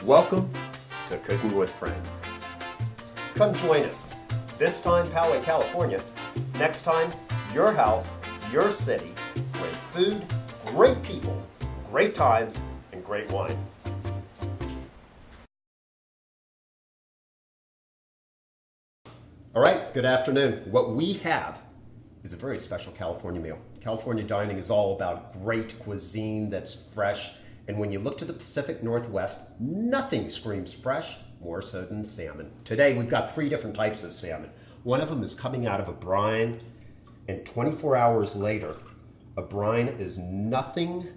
Welcome to Cooking with Friends. Come join us. This time Poway, California. Next time, your house, your city. Great food, great people, great times, and great wine. All right, good afternoon. What we have is a very special California meal. California dining is all about great cuisine that's fresh. And when you look to the Pacific Northwest, nothing screams fresh more so than salmon. Today, we've got 3 different types of salmon. One of them is coming out of a brine, and 24 hours later, a brine is nothing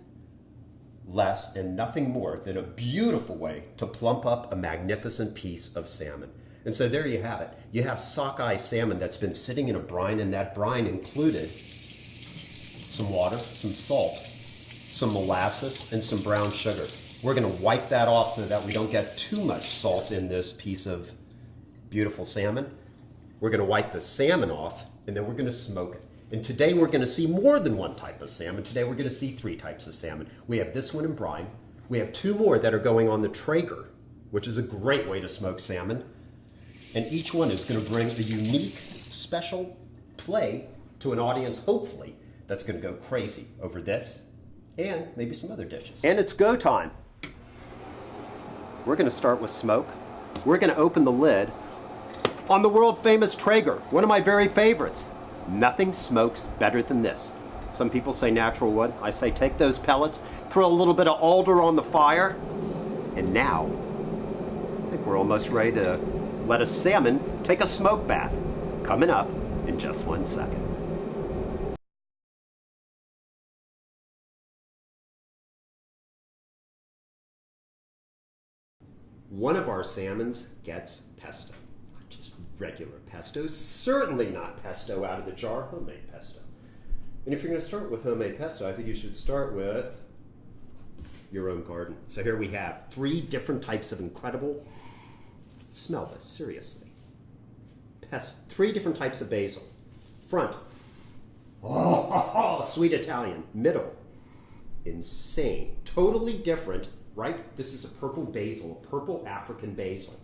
less and nothing more than a beautiful way to plump up a magnificent piece of salmon. And so there you have it. You have sockeye salmon that's been sitting in a brine, and that brine included some water, some salt, some molasses, and some brown sugar. We're going to wipe that off so that we don't get too much salt in this piece of beautiful salmon. We're going to wipe the salmon off, and then we're going to smoke it. And today we're going to see more than one type of salmon. Today we're going to see 3 types of salmon. We have this one in brine. We have 2 more that are going on the Traeger, which is a great way to smoke salmon. And each one is going to bring a unique, special play to an audience, hopefully, that's going to go crazy over this and maybe some other dishes. And it's go time. We're going to start with smoke. We're going to open the lid on the world famous Traeger, one of my very favorites. Nothing smokes better than this. Some people say natural wood. I say take those pellets, throw a little bit of alder on the fire, and now I think we're almost ready to let a salmon take a smoke bath. Coming up in just 1 second. One of our salmons gets pesto. Not just regular pesto, certainly not pesto out of the jar, homemade pesto. And if you're going to start with homemade pesto, I think you should start with your own garden. So here we have 3 different types of incredible, smell this, seriously. 3 different types of basil. Front, sweet Italian. Middle, insane. Totally different. Right? This is a purple basil, a purple African basil.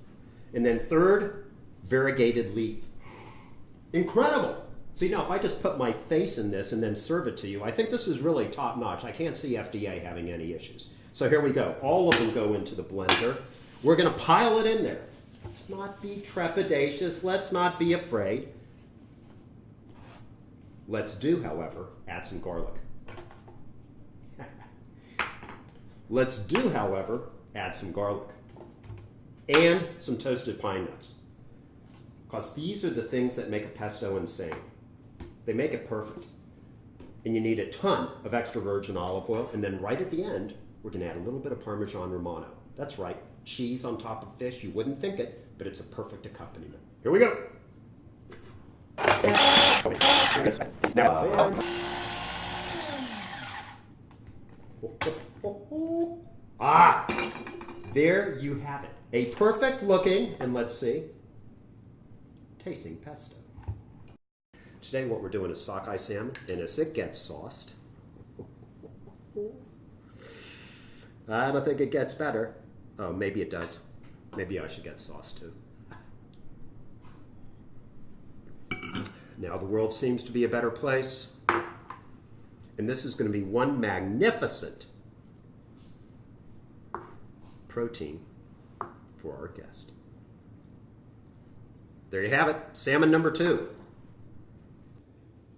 And then third, variegated leaf. Incredible! See, now if I just put my face in this and then serve it to you, I think this is really top notch. I can't see FDA having any issues. So here we go. All of them go into the blender. We're going to pile it in there. Let's not be trepidatious. Let's not be afraid. Let's do, however, add some garlic. Let's do, however, add some garlic and some toasted pine nuts, because these are the things that make a pesto insane. They make it perfect. And you need a ton of extra virgin olive oil, and then right at the end, we're going to add a little bit of Parmesan Romano. That's right, cheese on top of fish. You wouldn't think it, but it's a perfect accompaniment. Here we go. There you have it. A perfect looking, and let's see, tasting pesto. Today what we're doing is sockeye salmon, and as it gets sauced, I don't think it gets better. Oh, maybe it does. Maybe I should get sauce too. Now the world seems to be a better place, and this is going to be one magnificent protein for our guest. There you have it, salmon number 2.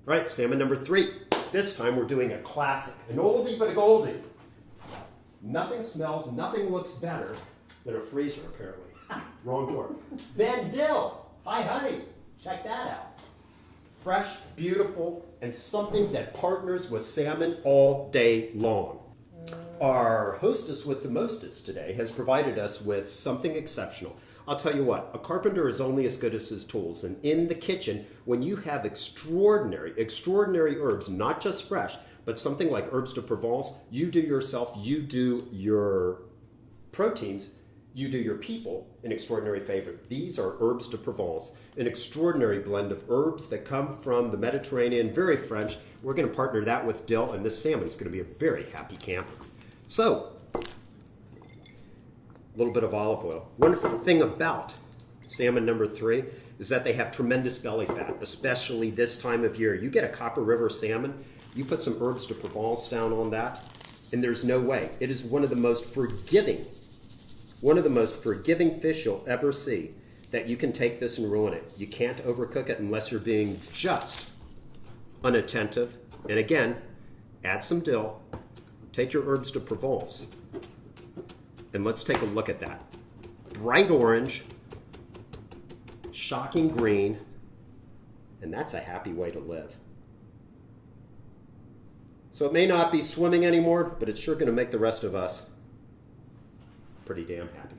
All right, salmon number 3. This time we're doing a classic, an oldie but a goldie. Nothing smells, nothing looks better than a freezer, apparently. Wrong door. Then dill. Hi, honey. Check that out. Fresh, beautiful, and something that partners with salmon all day long. Our hostess with the mostest today has provided us with something exceptional. I'll tell you what, a carpenter is only as good as his tools. And in the kitchen, when you have extraordinary herbs, not just fresh, but something like herbs de Provence, you do yourself, you do your proteins, you do your people an extraordinary favor. These are herbs de Provence, an extraordinary blend of herbs that come from the Mediterranean, very French. We're going to partner that with dill, and this salmon is going to be a very happy camper. So, a little bit of olive oil. Wonderful thing about salmon number 3 is that they have tremendous belly fat, especially this time of year. You get a Copper River salmon, you put some herbes de Provence down on that, and there's no way. It is one of the most forgiving fish you'll ever see, that you can take this and ruin it. You can't overcook it unless you're being just unattentive. And again, add some dill, take your herbes de Provence, and let's take a look at that. Bright orange, shocking green, and that's a happy way to live. So it may not be swimming anymore, but it's sure going to make the rest of us pretty damn happy.